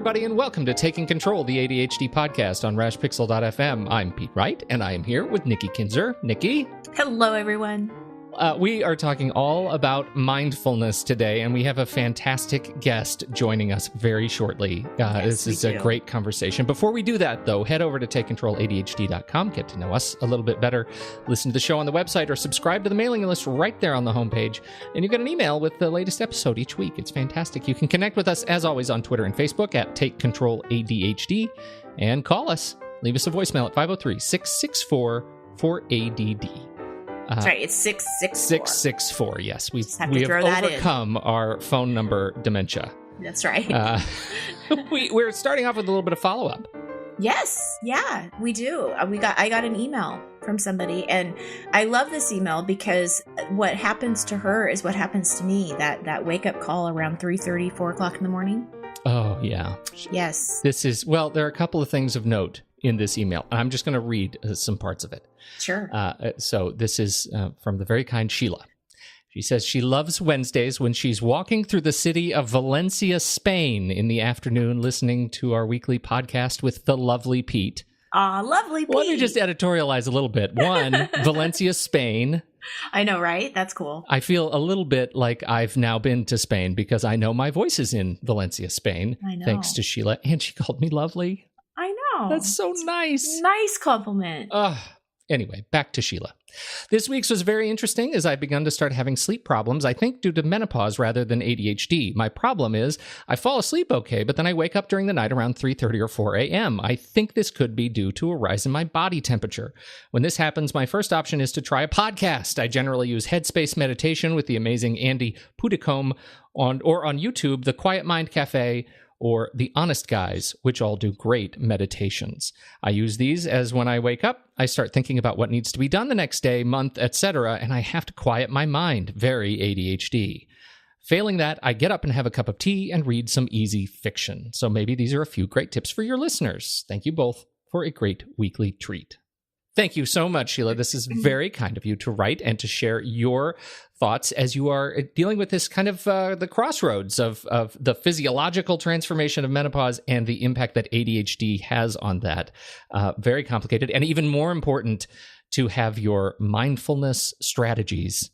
everybody, and welcome to Taking Control, the ADHD podcast on rashpixel.fm. I'm Pete Wright, and I am here with Nikki Kinzer. Nikki? Hello, everyone. We are talking all about mindfulness today, and we have a fantastic guest joining us very shortly. This is a great conversation. Before we do that, though, head over to TakeControlADHD.com, get to know us a little bit better, listen to the show on the website, or subscribe to the mailing list right there on the homepage, and you get an email with the latest episode each week. It's fantastic. You can connect with us, as always, on Twitter and Facebook at TakeControlADHD, and call us. Leave us a voicemail at 503-664-4ADD. That's right. It's 664. 664, yes. We have overcome our phone number dementia. That's right. We're starting off with a little bit of follow-up. Yes. Yeah, we do. I got an email from somebody, and I love this email because what happens to her is what happens to me. That wake-up call around 3:30, 4 o'clock in the morning. Oh, yeah. Yes. There are a couple of things of note in this email. I'm just going to read some parts of it. Sure. So this is from the very kind Sheila. She says she loves Wednesdays when she's walking through the city of Valencia, Spain in the afternoon, listening to our weekly podcast with the lovely Pete. Aw, lovely Pete. Let me just editorialize a little bit. One, Valencia, Spain. I know, right? That's cool. I feel a little bit like I've now been to Spain because I know my voice is in Valencia, Spain. I know. Thanks to Sheila. And she called me lovely. I know. That's so nice. Nice compliment. Anyway, back to Sheila. This week's was very interesting as I've begun to start having sleep problems, I think due to menopause rather than ADHD. My problem is I fall asleep okay, but then I wake up during the night around 3:30 or 4 a.m. I think this could be due to a rise in my body temperature. When this happens, my first option is to try a podcast. I generally use Headspace Meditation with the amazing Andy Puddicombe on YouTube, The Quiet Mind Cafe, or The Honest Guys, which all do great meditations. I use these as when I wake up, I start thinking about what needs to be done the next day, month, etc., and I have to quiet my mind. Very ADHD. Failing that, I get up and have a cup of tea and read some easy fiction. So maybe these are a few great tips for your listeners. Thank you both for a great weekly treat. Thank you so much, Sheila. This is very kind of you to write and to share your thoughts as you are dealing with this kind of the crossroads of the physiological transformation of menopause and the impact that ADHD has on that. Very complicated, and even more important to have your mindfulness strategies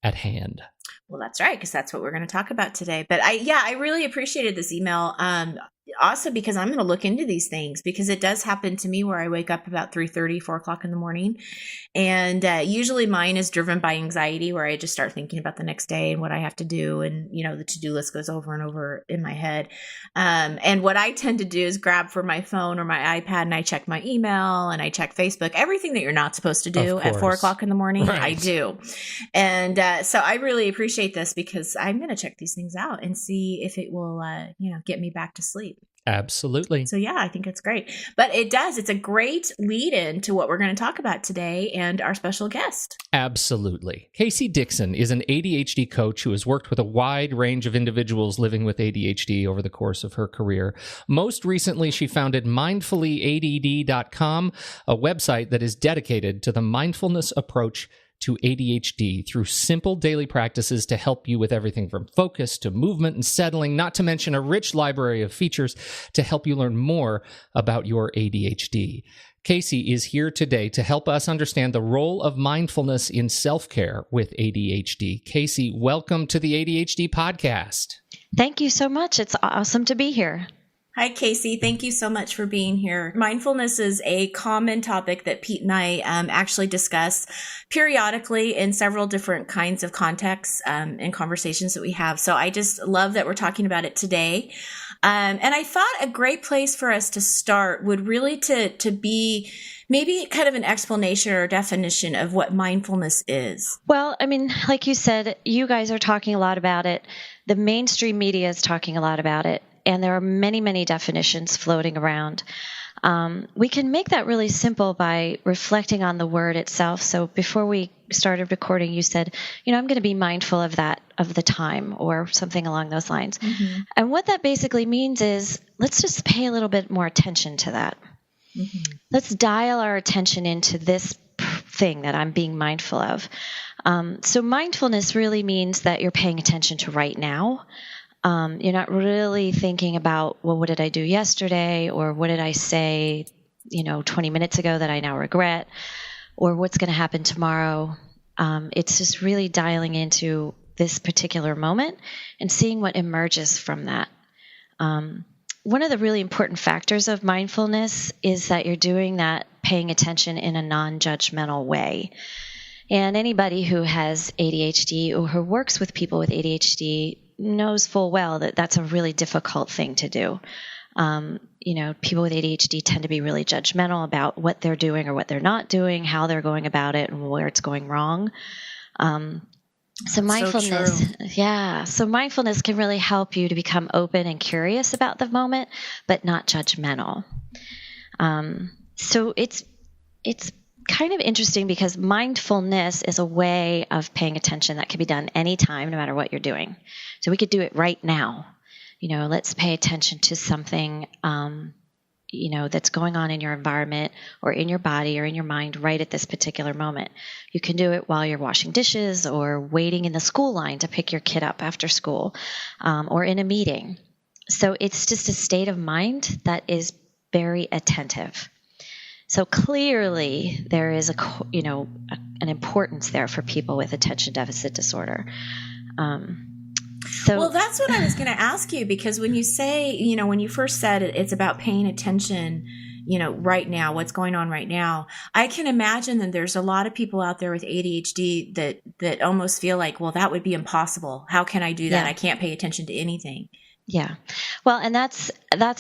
at hand. Well, that's right, because that's what we're going to talk about today. But I really appreciated this email. Also because I'm going to look into these things, because it does happen to me where I wake up about 3:30, 4 o'clock in the morning. And usually mine is driven by anxiety, where I just start thinking about the next day and what I have to do. And, the to-do list goes over and over in my head. And what I tend to do is grab for my phone or my iPad and I check my email and I check Facebook, everything that you're not supposed to do at 4 o'clock in the morning. Right. I do. And so I really appreciate this, because I'm going to check these things out and see if it will, get me back to sleep. Absolutely. So yeah, I think it's great. But it's a great lead in to what we're going to talk about today and our special guest. Absolutely. Casey Dixon is an ADHD coach who has worked with a wide range of individuals living with ADHD over the course of her career. Most recently, she founded mindfullyadd.com, a website that is dedicated to the mindfulness approach to ADHD through simple daily practices to help you with everything from focus to movement and settling, not to mention a rich library of features to help you learn more about your ADHD. Casey is here today to help us understand the role of mindfulness in self-care with ADHD. Casey, welcome to the ADHD podcast. Thank you so much. It's awesome to be here. Hi, Casey. Thank you so much for being here. Mindfulness is a common topic that Pete and I actually discuss periodically in several different kinds of contexts and conversations that we have. So I just love that we're talking about it today. And I thought a great place for us to start would really to be maybe kind of an explanation or definition of what mindfulness is. Well, I mean, like you said, you guys are talking a lot about it. The mainstream media is talking a lot about it. And there are many, many definitions floating around. We can make that really simple by reflecting on the word itself. So before we started recording, you said, I'm going to be mindful of that, of the time, or something along those lines. Mm-hmm. And what that basically means is, let's just pay a little bit more attention to that. Mm-hmm. Let's dial our attention into this thing that I'm being mindful of. So mindfulness really means that you're paying attention to right now. You're not really thinking about, well, what did I do yesterday? Or what did I say, 20 minutes ago that I now regret? Or what's going to happen tomorrow? It's just really dialing into this particular moment and seeing what emerges from that. One of the really important factors of mindfulness is that you're doing that paying attention in a non-judgmental way. And anybody who has ADHD or who works with people with ADHD knows full well that that's a really difficult thing to do. People with ADHD tend to be really judgmental about what they're doing or what they're not doing, how they're going about it, and where it's going wrong. So mindfulness, So mindfulness can really help you to become open and curious about the moment, but not judgmental. So it's kind of interesting because mindfulness is a way of paying attention that can be done anytime, no matter what you're doing. So we could do it right now. Let's pay attention to something, that's going on in your environment or in your body or in your mind right at this particular moment. You can do it while you're washing dishes or waiting in the school line to pick your kid up after school, or in a meeting. So it's just a state of mind that is very attentive. So clearly there is an importance there for people with attention deficit disorder. Well, that's what I was going to ask you, because when you say, when you first said it's about paying attention, right now, what's going on right now, I can imagine that there's a lot of people out there with ADHD that almost feel like, well, that would be impossible. How can I do that? Yeah. I can't pay attention to anything. Yeah. Well, and that's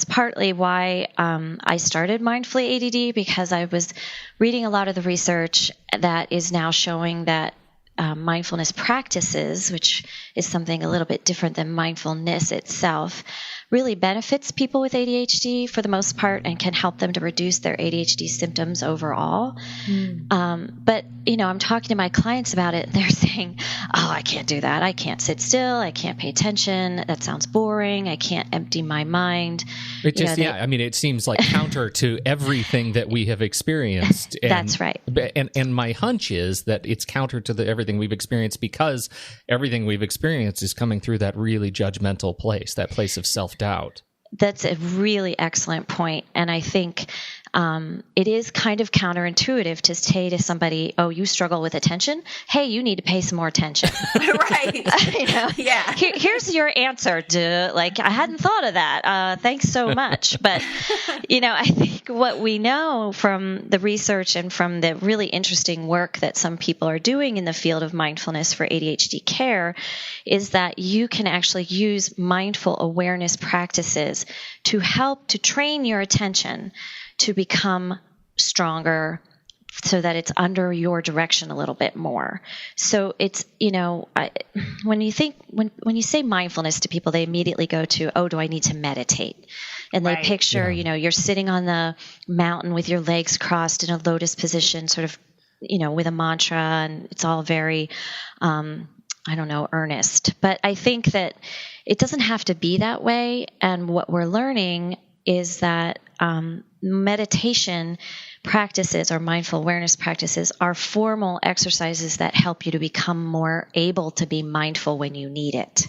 partly why I started Mindfully ADD, because I was reading a lot of the research that is now showing that mindfulness practices, which is something a little bit different than mindfulness itself, really benefits people with ADHD for the most part and can help them to reduce their ADHD symptoms overall. But, I'm talking to my clients about it. They're saying, oh, I can't do that. I can't sit still. I can't pay attention. That sounds boring. I can't empty my mind. It just, it seems like counter to everything that we have experienced. And, that's right. And my hunch is that it's counter to everything we've experienced, because everything we've experienced is coming through that really judgmental place, that place of self-doubt. That's a really excellent point. And I think it is kind of counterintuitive to say to somebody, oh, you struggle with attention? Hey, you need to pay some more attention. Right. Yeah. Here's your answer. Duh. Like, I hadn't thought of that. Thanks so much. But, I think what we know from the research and from the really interesting work that some people are doing in the field of mindfulness for ADHD care is that you can actually use mindful awareness practices to help to train your attention to become stronger so that it's under your direction a little bit more. So it's, when you say mindfulness to people, they immediately go to, oh, do I need to meditate? And they picture, you're sitting on the mountain with your legs crossed in a lotus position, sort of, with a mantra, and it's all very, earnest. But I think that it doesn't have to be that way. And what we're learning is that meditation practices or mindful awareness practices are formal exercises that help you to become more able to be mindful when you need it.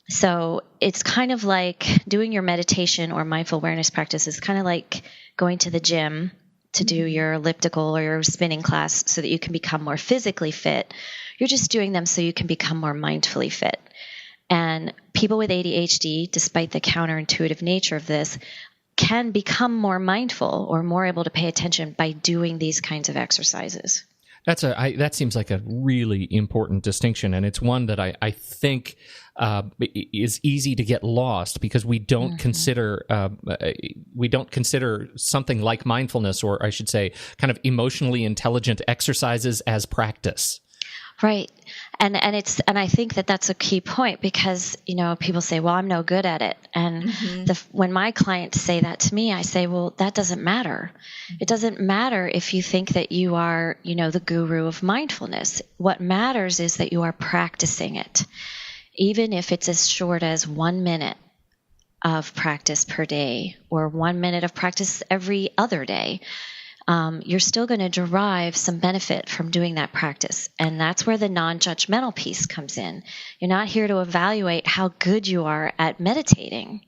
So it's kind of like doing your meditation or mindful awareness practice is kind of like going to the gym to do your elliptical or your spinning class so that you can become more physically fit. You're just doing them so you can become more mindfully fit. And people with ADHD, despite the counterintuitive nature of this, can become more mindful or more able to pay attention by doing these kinds of exercises. That seems like a really important distinction, and it's one that I think is easy to get lost because we don't consider something like mindfulness, or I should say, kind of emotionally intelligent exercises as practice. Right. And I think that that's a key point because, people say, well, I'm no good at it. And when my clients say that to me, I say, well, that doesn't matter. It doesn't matter if you think that you are, the guru of mindfulness. What matters is that you are practicing it. Even if it's as short as 1 minute of practice per day or 1 minute of practice every other day. you're still going to derive some benefit from doing that practice. And that's where the non-judgmental piece comes in. You're not here to evaluate how good you are at meditating.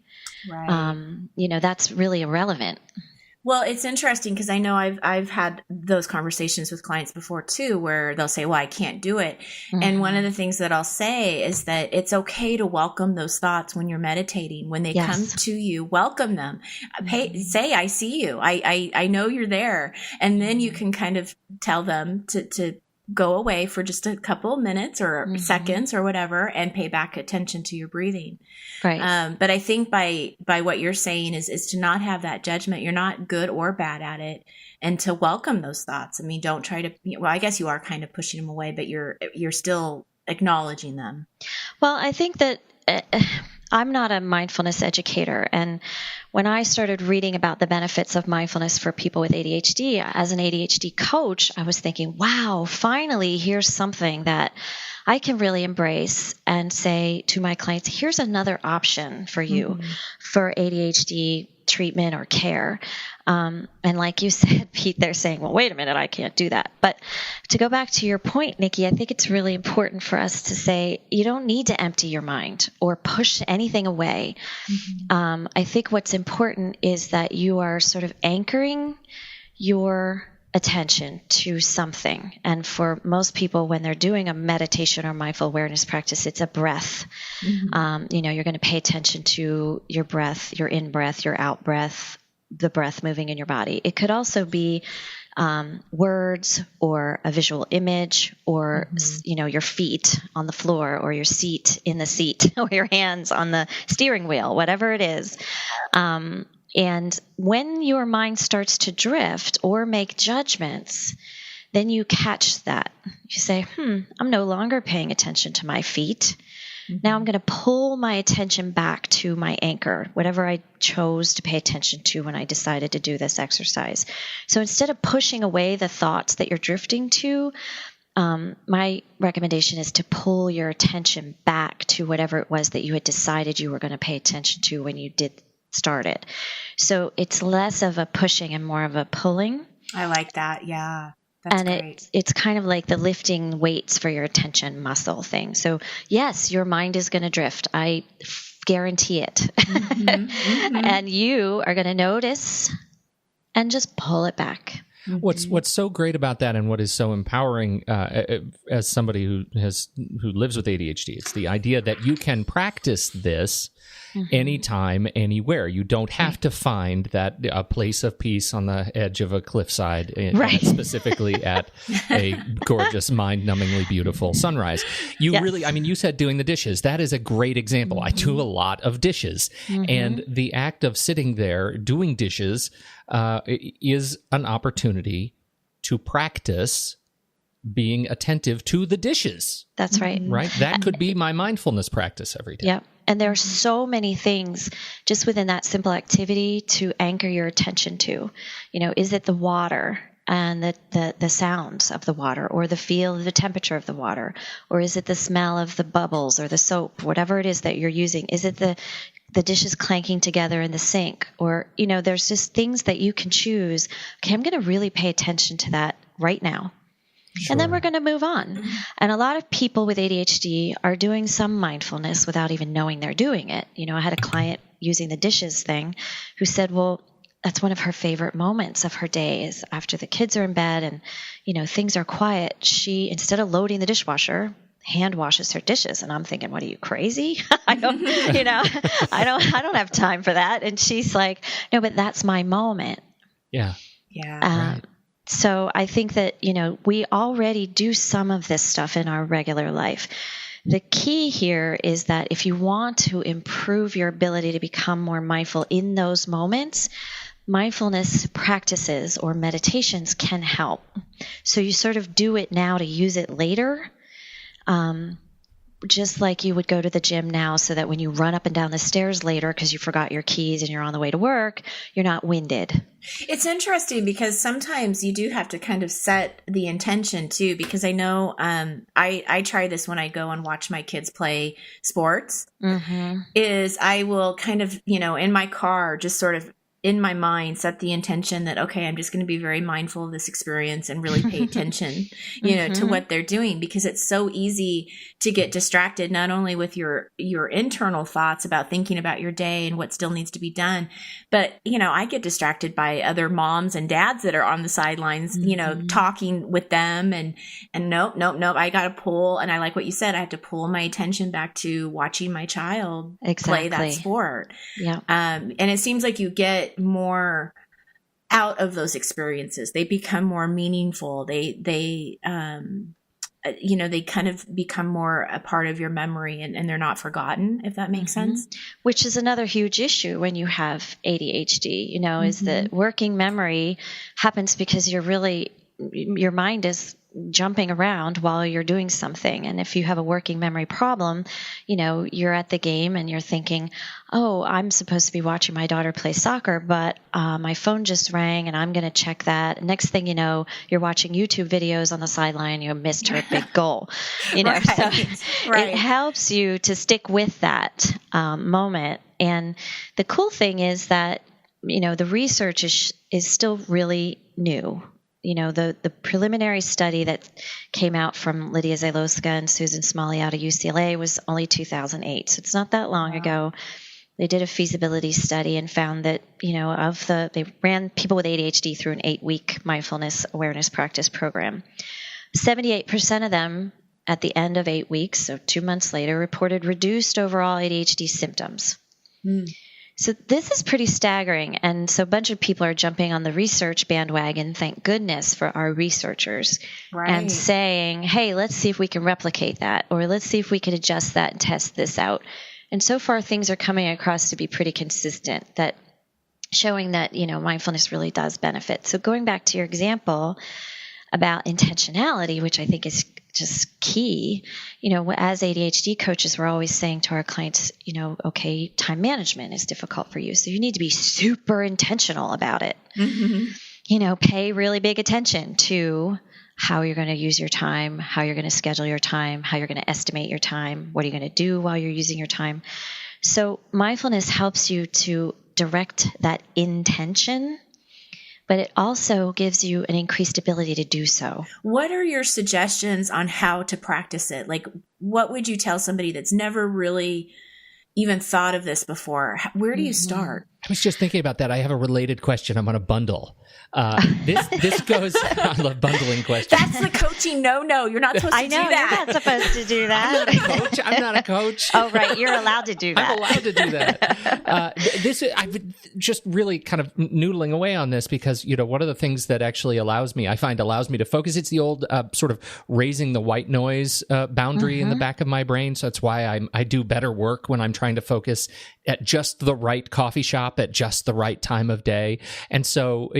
Right. That's really irrelevant. Well, it's interesting because I know I've had those conversations with clients before too, where they'll say, well, I can't do it. Mm-hmm. And one of the things that I'll say is that it's okay to welcome those thoughts when you're meditating. When they come to you, welcome them. Say, I see you. I know you're there. And then you can kind of tell them to go away for just a couple minutes or seconds or whatever and pay back attention to your breathing. Right. But I think by what you're saying is to not have that judgment. You're not good or bad at it, and to welcome those thoughts. I mean, don't try to, well, I guess you are kind of pushing them away, but you're still acknowledging them. Well, I think that I'm not a mindfulness educator. And when I started reading about the benefits of mindfulness for people with ADHD, as an ADHD coach, I was thinking, wow, finally, here's something that I can really embrace and say to my clients, here's another option for you for ADHD treatment or care. And like you said, Pete, they're saying, well, wait a minute, I can't do that. But to go back to your point, Nikki, I think it's really important for us to say, you don't need to empty your mind or push anything away. I think what's important is that you are sort of anchoring your attention to something. And for most people, when they're doing a meditation or mindful awareness practice, it's a breath. You're going to pay attention to your breath, your in-breath, your out-breath, the breath moving in your body. It could also be words or a visual image or, your feet on the floor or your seat in the seat or your hands on the steering wheel, whatever it is. And when your mind starts to drift or make judgments, then you catch that. You say, I'm no longer paying attention to my feet. Now I'm going to pull my attention back to my anchor, whatever I chose to pay attention to when I decided to do this exercise. So instead of pushing away the thoughts that you're drifting to, my recommendation is to pull your attention back to whatever it was that you had decided you were going to pay attention to when you did start it. So it's less of a pushing and more of a pulling. I like that. Yeah. That's great. It's kind of like the lifting weights for your attention muscle thing. So yes, your mind is going to drift. I guarantee it. And you are going to notice and just pull it back. What's so great about that, and what is so empowering as somebody who lives with ADHD, it's the idea that you can practice this anytime, anywhere. You don't have to find that a place of peace on the edge of a cliffside, specifically at a gorgeous, mind-numbingly beautiful sunrise. You really, you said doing the dishes. That is a great example. I do a lot of dishes, and the act of sitting there doing dishes is an opportunity to practice being attentive to the dishes. That's right. Right? That could be my mindfulness practice every day. Yeah. And there are so many things just within that simple activity to anchor your attention to. Is it the water and the sounds of the water, or the feel of the temperature of the water? Or is it the smell of the bubbles or the soap, whatever it is that you're using? Is it the dishes clanking together in the sink? Or, there's just things that you can choose. Okay, I'm going to really pay attention to that right now. Sure. And then we're going to move on. And a lot of people with ADHD are doing some mindfulness without even knowing they're doing it. I had a client using the dishes thing who said, well, that's one of her favorite moments of her day is after the kids are in bed and, things are quiet. She, instead of loading the dishwasher, hand washes her dishes. And I'm thinking, what are you, crazy? I don't have time for that. And she's like, no, but that's my moment. Yeah. Yeah. Right. So I think that, we already do some of this stuff in our regular life. The key here is that if you want to improve your ability to become more mindful in those moments, mindfulness practices or meditations can help. So you sort of do it now to use it later. Just like you would go to the gym now so that when you run up and down the stairs later because you forgot your keys and you're on the way to work, you're not winded. It's interesting because sometimes you do have to kind of set the intention too, because I know I try this when I go and watch my kids play sports, is I will kind of, in my car just sort of in my mind set the intention that, okay, I'm just going to be very mindful of this experience and really pay attention, to what they're doing, because it's so easy to get distracted, not only with your internal thoughts about thinking about your day and what still needs to be done, but, I get distracted by other moms and dads that are on the sidelines, talking with them and nope, I got to pull. And I like what you said, I have to pull my attention back to watching my child play that sport. Yeah. And it seems like you get more out of those experiences. They become more meaningful. They kind of become more a part of your memory, and they're not forgotten, if that makes sense. Which is another huge issue when you have ADHD, is that working memory happens because your mind is jumping around while you're doing something. And if you have a working memory problem, you're at the game and you're thinking, oh, I'm supposed to be watching my daughter play soccer, but my phone just rang and I'm going to check that. Next thing you know, you're watching YouTube videos on the sideline, you missed her big goal. Right. So it helps you to stick with that moment. And the cool thing is that, the research is still really new. The preliminary study that came out from Lydia Zalowska and Susan Smalley out of UCLA was only 2008. So it's not that long ago. They did a feasibility study and found that, they ran people with ADHD through an 8-week mindfulness awareness practice program. 78% of them at the end of 8 weeks, so 2 months later, reported reduced overall ADHD symptoms. So this is pretty staggering. And so a bunch of people are jumping on the research bandwagon, thank goodness for our researchers, and saying, hey, let's see if we can replicate that, or let's see if we can adjust that and test this out. And so far, things are coming across to be pretty consistent, that showing that, mindfulness really does benefit. So going back to your example about intentionality, which I think is just key, as ADHD coaches, we're always saying to our clients, okay, time management is difficult for you. So you need to be super intentional about it. Pay really big attention to how you're going to use your time, how you're going to schedule your time, how you're going to estimate your time, what are you going to do while you're using your time. So mindfulness helps you to direct that intention, but it also gives you an increased ability to do so. What are your suggestions on how to practice it? Like, what would you tell somebody that's never really even thought of this before? Where do you start? I was just thinking about that. I have a related question I'm going to bundle. This goes, I love bundling questions. That's the coaching no. You're not supposed to do that. You're not supposed to do that. I'm not a coach. Oh, right. You're allowed to do that. I'm allowed to do that. I've been just really kind of noodling away on this because, one of the things that actually allows me to focus, it's the old sort of raising the white noise boundary in the back of my brain. So that's why I do better work when I'm trying to focus at just the right coffee shop at just the right time of day. And so,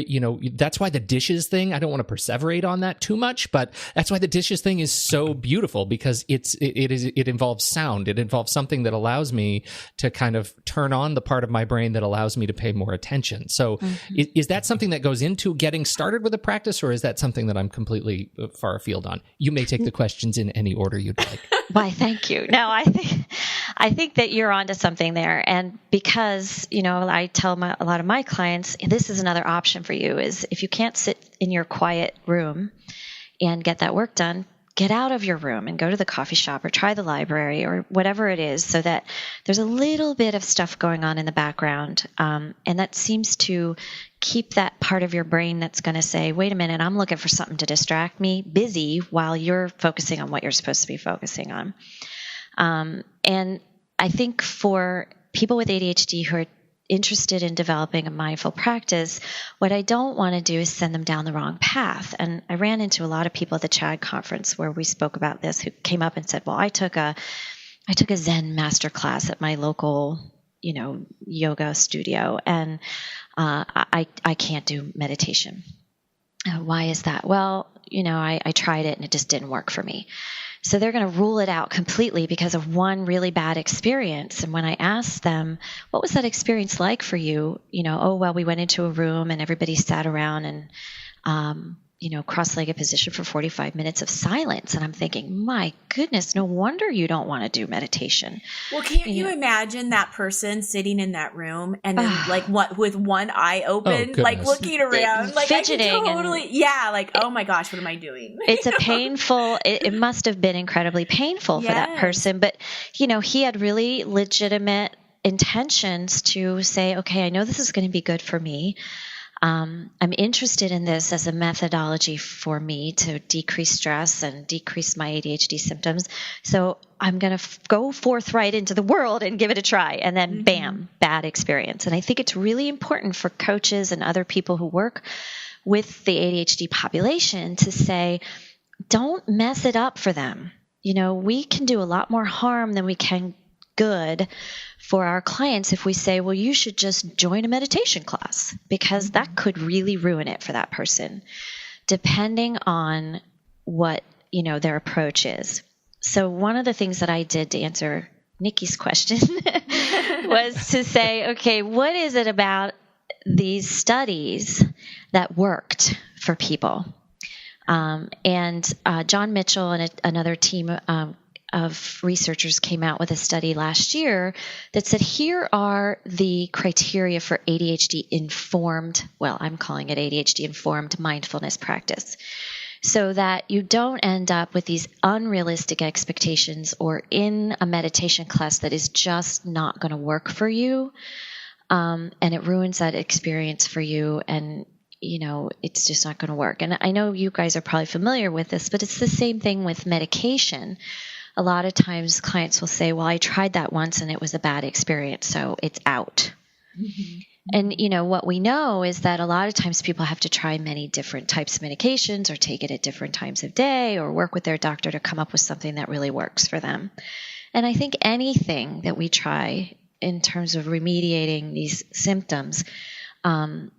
that's why the dishes thing, I don't want to perseverate on that too much, but that's why the dishes thing is so beautiful, because it involves sound. It involves something that allows me to kind of turn on the part of my brain that allows me to pay more attention. So is that something that goes into getting started with a practice, or is that something that I'm completely far afield on? You may take the questions in any order you'd like. Why, thank you. No, I think that you're onto something there. And because, I tell a lot of my clients, this is another option for you, is if you can't sit in your quiet room and get that work done, get out of your room and go to the coffee shop or try the library or whatever it is, so that there's a little bit of stuff going on in the background. And that seems to keep that part of your brain that's going to say, wait a minute, I'm looking for something to distract me, busy while you're focusing on what you're supposed to be focusing on. And I think for people with ADHD who are interested in developing a mindful practice, what I don't want to do is send them down the wrong path. And I ran into a lot of people at the CHAD conference where we spoke about this, who came up and said, well, I took a Zen master class at my local, yoga studio, and I can't do meditation. Why is that? Well, I tried it and it just didn't work for me. So they're going to rule it out completely because of one really bad experience. And when I asked them, what was that experience like for you? Oh, well, we went into a room and everybody sat around and, cross-legged position for 45 minutes of silence. And I'm thinking, my goodness, no wonder you don't want to do meditation. Well, can't you imagine that person sitting in that room and then with one eye open, looking around, fidgeting, oh my gosh, what am I doing? It's a painful, it must have been incredibly painful for that person. But, he had really legitimate intentions to say, okay, I know this is going to be good for me. I'm interested in this as a methodology for me to decrease stress and decrease my ADHD symptoms. So I'm going to go forthright into the world and give it a try. And then bam, bad experience. And I think it's really important for coaches and other people who work with the ADHD population to say, don't mess it up for them. We can do a lot more harm than we can good for our clients if we say, well, you should just join a meditation class, because that could really ruin it for that person, depending on what, their approach is. So one of the things that I did to answer Nikki's question was to say, okay, what is it about these studies that worked for people? And John Mitchell and another team of researchers came out with a study last year that said, here are the criteria for ADHD informed, I'm calling it ADHD informed mindfulness practice, so that you don't end up with these unrealistic expectations or in a meditation class that is just not going to work for you. And it ruins that experience for you. And it's just not going to work. And I know you guys are probably familiar with this, but it's the same thing with medication. A lot of times clients will say, well, I tried that once and it was a bad experience, so it's out. Mm-hmm. And, what we know is that a lot of times people have to try many different types of medications or take it at different times of day or work with their doctor to come up with something that really works for them. And I think anything that we try in terms of remediating these symptoms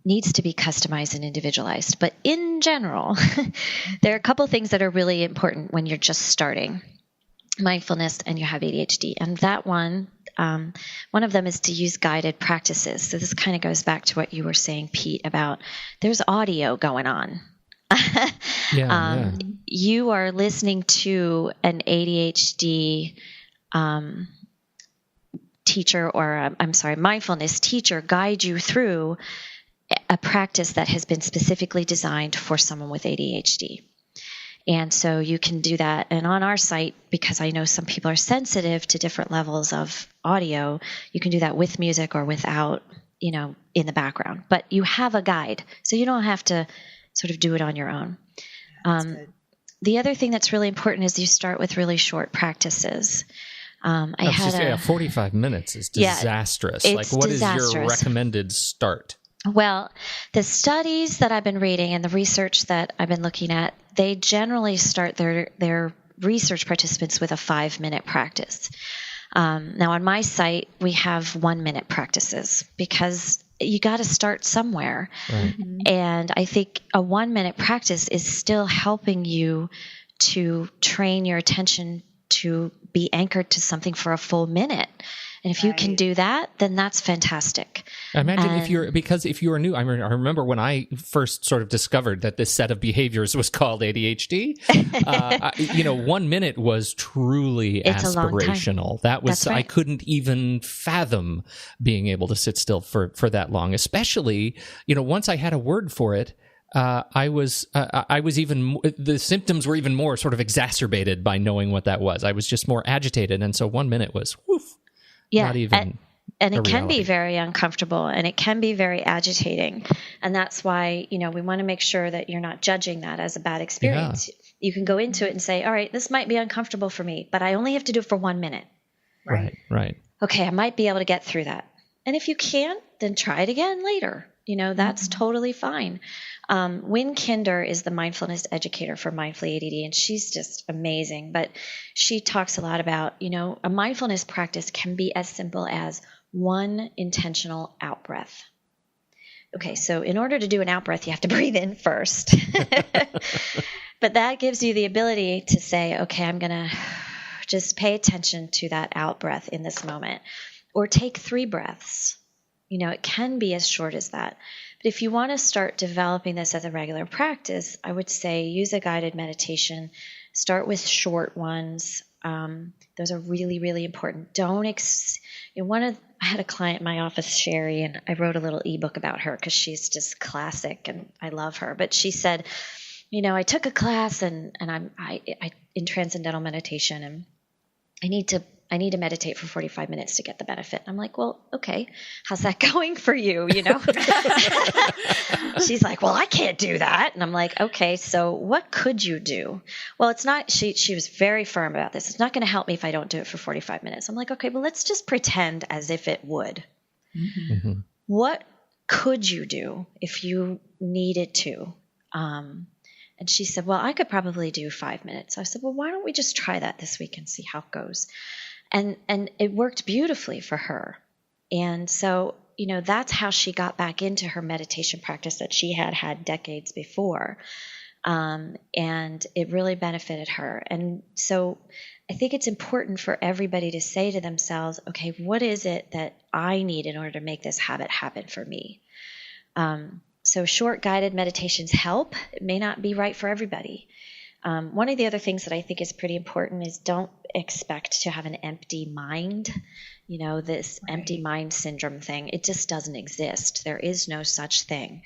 needs to be customized and individualized. But in general, there are a couple things that are really important when you're just starting mindfulness and you have ADHD. And that one of them is to use guided practices. So this kind of goes back to what you were saying, Pete, about there's audio going on. You are listening to an ADHD teacher or mindfulness teacher guide you through a practice that has been specifically designed for someone with ADHD. And so you can do that. And on our site, because I know some people are sensitive to different levels of audio, you can do that with music or without, in the background. But you have a guide, so you don't have to sort of do it on your own. The other thing that's really important is you start with really short practices. 45 minutes is disastrous. What disastrous. Is your recommended start? Well, the studies that I've been reading and the research that I've been looking at, they generally start their research participants with a 5-minute practice. Now, on my site, we have 1-minute practices because you got to start somewhere. Right. Mm-hmm. And I think a 1-minute practice is still helping you to train your attention to be anchored to something for a full minute. And if you can do that, then that's fantastic. Imagine if you are new. I remember when I first sort of discovered that this set of behaviors was called ADHD. 1 minute was truly aspirational. That was right. I couldn't even fathom being able to sit still for that long. Especially, once I had a word for it. I was even the symptoms were even more sort of exacerbated by knowing what that was. I was just more agitated, and so 1 minute was not even. And it can be very uncomfortable, and it can be very agitating, and that's why we want to make sure that you're not judging that as a bad experience. Yeah. You can go into it and say, "All right, this might be uncomfortable for me, but I only have to do it for 1 minute." Right. Okay, I might be able to get through that, and if you can't, then try it again later. That's totally fine. Wynn Kinder is the mindfulness educator for Mindfully ADD, and she's just amazing. But she talks a lot about, a mindfulness practice can be as simple as one intentional out breath. Okay, so in order to do an out breath, you have to breathe in first. But that gives you the ability to say, okay, I'm going to just pay attention to that out breath in this moment. Or take 3 breaths. It can be as short as that. But if you want to start developing this as a regular practice, I would say use a guided meditation. Start with short ones. Those are really, really important. I had a client in my office, Sherry, and I wrote a little ebook about her because she's just classic and I love her. But she said, I took a class and I'm in transcendental meditation, and I need to meditate for 45 minutes to get the benefit. I'm like, well, okay, how's that going for you? She's like, well, I can't do that. And I'm like, okay, so what could you do? Well, it's not, she was very firm about this. It's not going to help me if I don't do it for 45 minutes. I'm like, okay, well, let's just pretend as if it would. Mm-hmm. What could you do if you needed to? And she said, well, I could probably do 5 minutes. I said, well, why don't we just try that this week and see how it goes? And it worked beautifully for her. And so, that's how she got back into her meditation practice that she had decades before. And it really benefited her. And so I think it's important for everybody to say to themselves, okay, what is it that I need in order to make this habit happen for me? So short guided meditations help. It may not be right for everybody. One of the other things that I think is pretty important is don't expect to have an empty mind. This empty mind syndrome thing, it just doesn't exist. There is no such thing.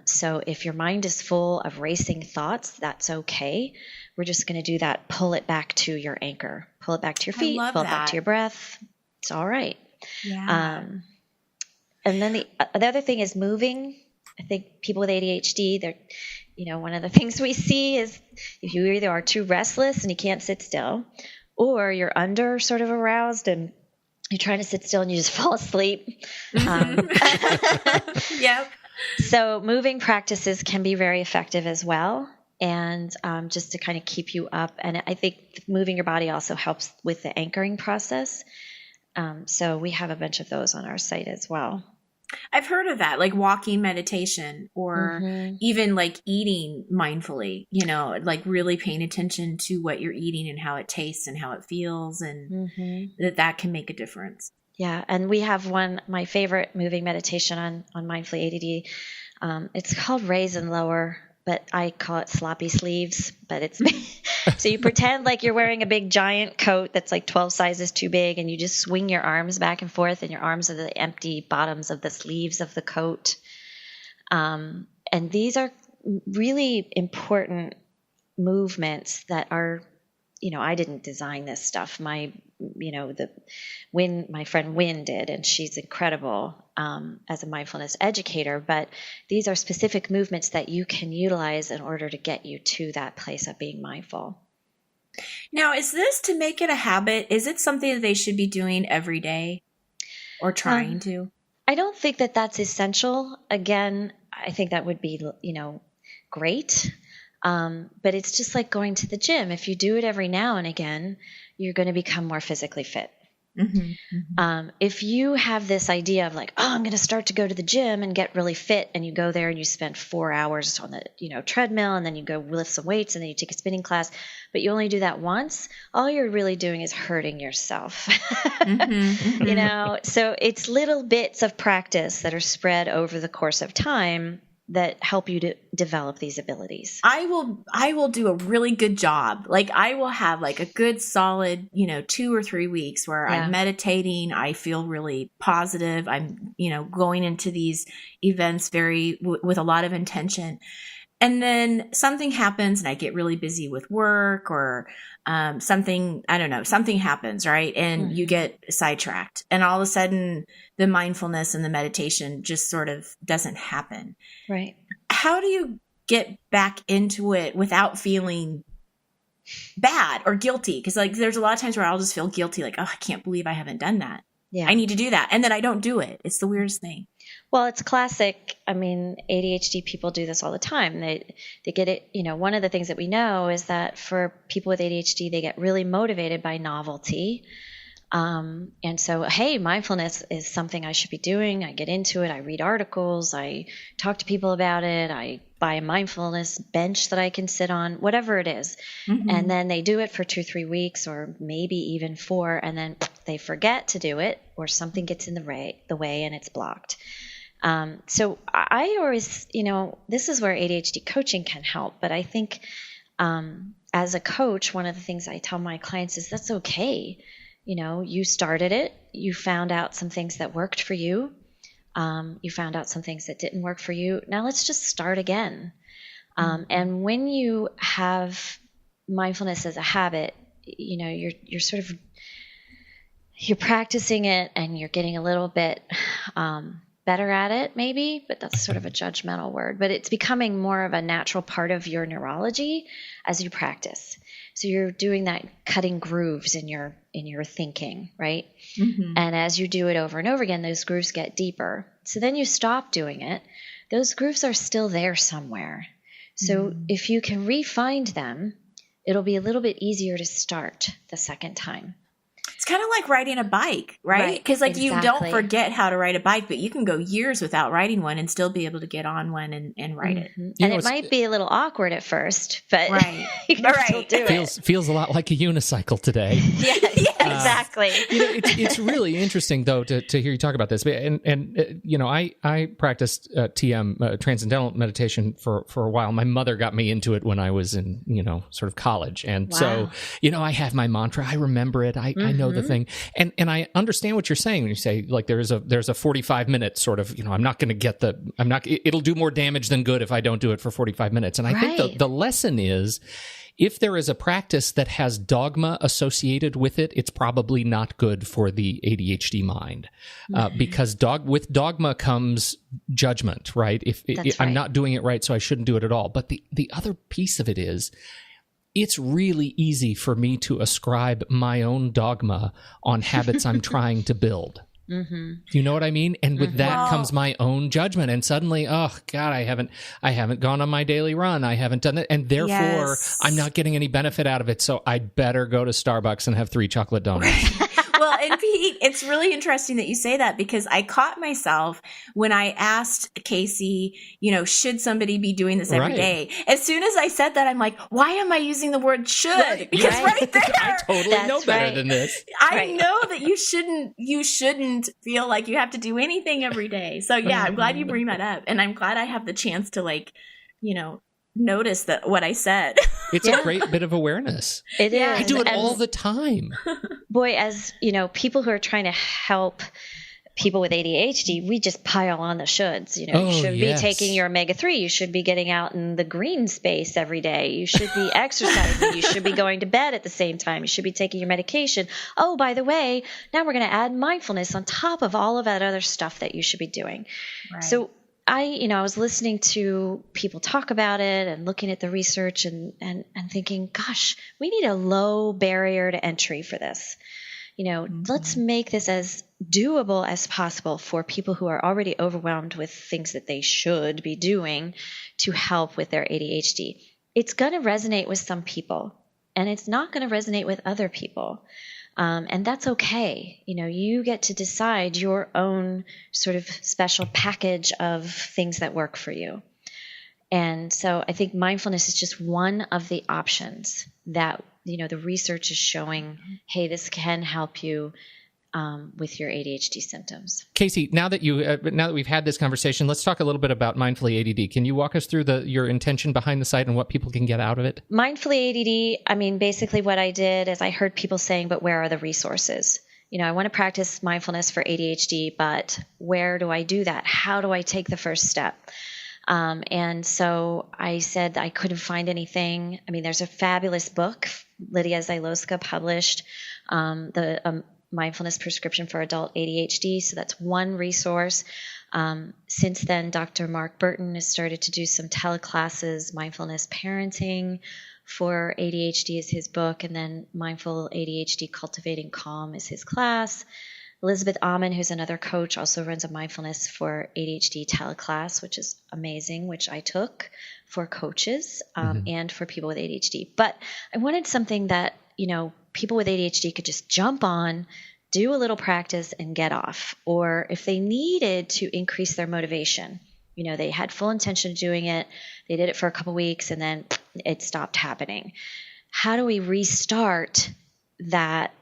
So if your mind is full of racing thoughts, that's okay. We're just going to do that. Pull it back to your anchor. Pull it back to your feet. Pull it back to your breath. It's all right. Yeah. And then the other thing is moving. I think people with ADHD, they're, one of the things we see is if you either are too restless and you can't sit still, or you're under sort of aroused and you're trying to sit still and you just fall asleep. Yep. So moving practices can be very effective as well. And just to kind of keep you up. And I think moving your body also helps with the anchoring process. So we have a bunch of those on our site as well. I've heard of that, like walking meditation or even like eating mindfully, like really paying attention to what you're eating and how it tastes and how it feels, and that can make a difference. Yeah. And we have my favorite moving meditation on Mindfully ADD. It's called Raise and Lower, but I call it sloppy sleeves. But it's so you pretend like you're wearing a big giant coat that's like 12 sizes too big, and you just swing your arms back and forth, and your arms are the empty bottoms of the sleeves of the coat. And these are really important movements that are, I didn't design this stuff. My friend Wynn did, and she's incredible as a mindfulness educator. But these are specific movements that you can utilize in order to get you to that place of being mindful. Now, is this to make it a habit? Is it something that they should be doing every day or trying to? I don't think that that's essential. Again, I think that would be, great. But it's just like going to the gym. If you do it every now and again, you're going to become more physically fit. If you have this idea of like, I'm going to start to go to the gym and get really fit, and you go there and you spend 4 hours on the treadmill, and then you go lift some weights, and then you take a spinning class, but you only do that once, all you're really doing is hurting yourself. So it's little bits of practice that are spread over the course of time that help you to develop these abilities. I will do a really good job. Like I will have like a good solid, 2 or 3 weeks where I'm meditating. I feel really positive. I'm, going into these events with a lot of intention. And then something happens and I get really busy with work or something happens, right? And you get sidetracked, and all of a sudden the mindfulness and the meditation just sort of doesn't happen. Right. How do you get back into it without feeling bad or guilty? Because like there's a lot of times where I'll just feel guilty, like, oh, I can't believe I haven't done that. Yeah. I need to do that. And then I don't do it. It's the weirdest thing. Well, it's classic. I mean, ADHD people do this all the time. They get it. One of the things that we know is that for people with ADHD, they get really motivated by novelty. And so, hey, mindfulness is something I should be doing. I get into it. I read articles. I talk to people about it. I buy a mindfulness bench that I can sit on, whatever it is. Mm-hmm. And then they do it for 2-3 weeks or maybe even 4, and then they forget to do it or something gets in the way and it's blocked. So I always, this is where ADHD coaching can help. But I think as a coach, one of the things I tell my clients is that's okay. You started it. You found out some things that worked for you. You found out some things that didn't work for you. Now let's just start again. And when you have mindfulness as a habit, you're sort of, you're practicing it and you're getting a little bit better at it maybe, but that's sort of a judgmental word, but it's becoming more of a natural part of your neurology as you practice. So you're doing that, cutting grooves in your thinking, right? Mm-hmm. And as you do it over and over again, those grooves get deeper. So then you stop doing it. Those grooves are still there somewhere. So if you can re-find them, it'll be a little bit easier to start the second time. It's kind of like riding a bike, right? Because you don't forget how to ride a bike, but you can go years without riding one and still be able to get on one and ride it. And it might be a little awkward at first, but you can still do it. Feels a lot like a unicycle today. Yeah, exactly. It's really interesting though to hear you talk about this. And I practiced TM, transcendental meditation for a while. My mother got me into it when I was in sort of college, and so I have my mantra. I remember it. I know the thing, and I understand what you're saying when you say like there's a 45-minute sort of I'm not going to it'll do more damage than good if I don't do it for 45 minutes. And I think the lesson is, if there is a practice that has dogma associated with it, it's probably not good for the ADHD mind, because with dogma comes judgment, right? If I'm not doing it right, so I shouldn't do it at all. But the other piece of it is, it's really easy for me to ascribe my own dogma on habits I'm trying to build. Mm-hmm. You know what I mean? And with that comes my own judgment. And suddenly, oh God, I haven't gone on my daily run. I haven't done it. And therefore I'm not getting any benefit out of it. So I'd better go to Starbucks and have 3 chocolate donuts. Well, and Pete, it's really interesting that you say that, because I caught myself when I asked Casey, should somebody be doing this every day? As soon as I said that, I'm like, why am I using the word should? Because right there, I totally know better than this. I know that you shouldn't feel like you have to do anything every day. So yeah, I'm glad you bring that up. And I'm glad I have the chance to notice that what I said. It's a great bit of awareness. It is. I do it all the time. Boy, as people who are trying to help people with ADHD, we just pile on the shoulds. You should be taking your omega-3. You should be getting out in the green space every day. You should be exercising. You should be going to bed at the same time. You should be taking your medication. Oh, by the way, now we're going to add mindfulness on top of all of that other stuff that you should be doing. Right. So I was listening to people talk about it and looking at the research and thinking, gosh, we need a low barrier to entry for this. Let's make this as doable as possible for people who are already overwhelmed with things that they should be doing to help with their ADHD. It's going to resonate with some people, and it's not going to resonate with other people. And that's okay. You get to decide your own sort of special package of things that work for you. And so I think mindfulness is just one of the options that, the research is showing, hey, this can help you with your ADHD symptoms. Casey, now that we've had this conversation, let's talk a little bit about Mindfully ADD. Can you walk us through your intention behind the site and what people can get out of it? Mindfully ADD, basically what I did is I heard people saying, but where are the resources? I want to practice mindfulness for ADHD, but where do I do that? How do I take the first step? And so I said I couldn't find anything. There's a fabulous book Lydia Zyloska published, the Mindfulness Prescription for Adult ADHD. So that's one resource. Since then, Dr. Mark Burton has started to do some teleclasses. Mindfulness Parenting for ADHD is his book, and then Mindful ADHD Cultivating Calm is his class. Elizabeth Amon, who's another coach, also runs a mindfulness for ADHD teleclass, which is amazing, which I took for coaches and for people with ADHD. But I wanted something that, people with ADHD could just jump on, do a little practice and get off. Or if they needed to increase their motivation, They had full intention of doing it. They did it for a couple weeks and then it stopped happening. How do we restart that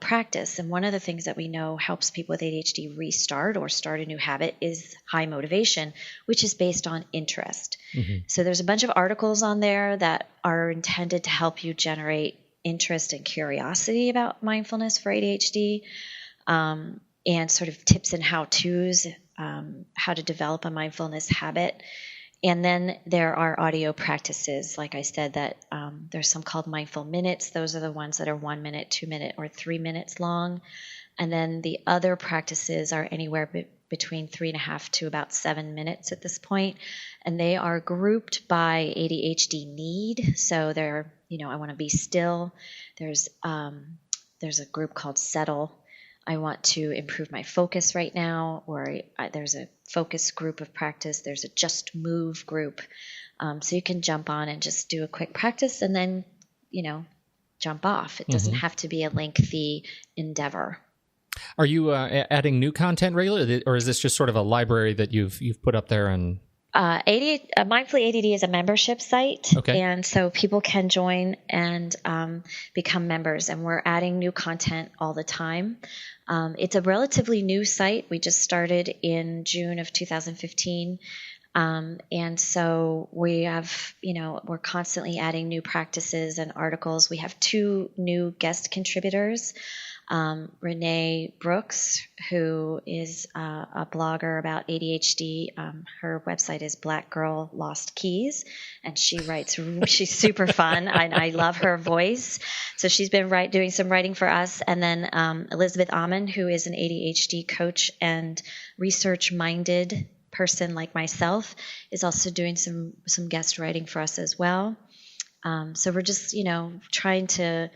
practice? And one of the things that we know helps people with ADHD restart or start a new habit is high motivation, which is based on interest. Mm-hmm. So there's a bunch of articles on there that are intended to help you generate interest and curiosity about mindfulness for ADHD, and sort of tips and how-tos, how to develop a mindfulness habit. And then there are audio practices, like I said, that there's some called mindful minutes. Those are the ones that are 1 minute, 2 minute, or 3 minutes long. And then the other practices are anywhere between 3.5 to about 7 minutes at this point. And they are grouped by ADHD need. So they're, I want to be still. There's a group called settle. I want to improve my focus right now, or there's a focus group of practice. There's a just move group. So you can jump on and just do a quick practice and then, jump off. It doesn't have to be a lengthy endeavor. Are you adding new content regularly, or is this just sort of a library that you've put up there? And Mindfully ADD is a membership site, okay. And so people can join and become members, and we're adding new content all the time. It's a relatively new site. We just started in June of 2015, and so we have, we're constantly adding new practices and articles. We have 2 new guest contributors. Renee Brooks, who is a blogger about ADHD. Her website is Black Girl Lost Keys, and she's super fun. I love her voice. So she's been doing some writing for us. And then Elizabeth Amon, who is an ADHD coach and research-minded person like myself, is also doing some guest writing for us as well. So we're just, trying to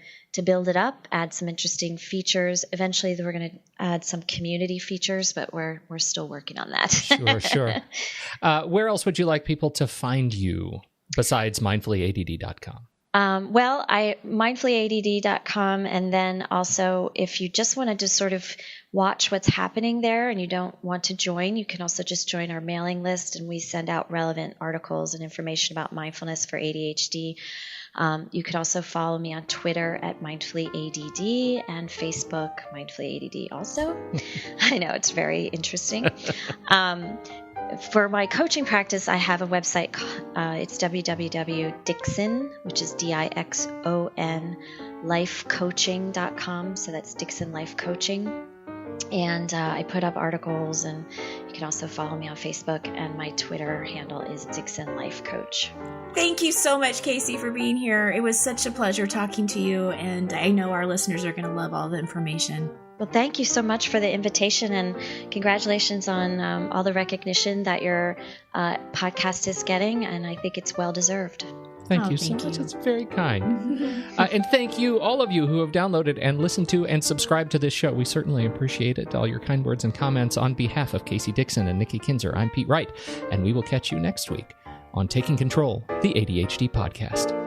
build it up, add some interesting features. Eventually, we're going to add some community features, but we're still working on that. Sure. Where else would you like people to find you besides mindfullyadd.com? Mindfullyadd.com, and then also if you just want to just sort of watch what's happening there and you don't want to join, you can also just join our mailing list, and we send out relevant articles and information about mindfulness for ADHD. You could also follow me on Twitter at mindfullyadd and Facebook mindfullyadd also. I know, it's very interesting. For my coaching practice, I have a website. It's www.Dixon, which is Dixon, lifecoaching.com. So that's Dixon Life Coaching. And I put up articles, and you can also follow me on Facebook, and my Twitter handle is Dixon Life Coach. Thank you so much, Casey, for being here. It was such a pleasure talking to you, and I know our listeners are going to love all the information. Well, thank you so much for the invitation, and congratulations on all the recognition that your podcast is getting, and I think it's well-deserved. Thank you so much. That's very kind. And thank you, all of you who have downloaded and listened to and subscribed to this show. We certainly appreciate it. All your kind words and comments. On behalf of Casey Dixon and Nikki Kinzer, I'm Pete Wright, and we will catch you next week on Taking Control, the ADHD podcast.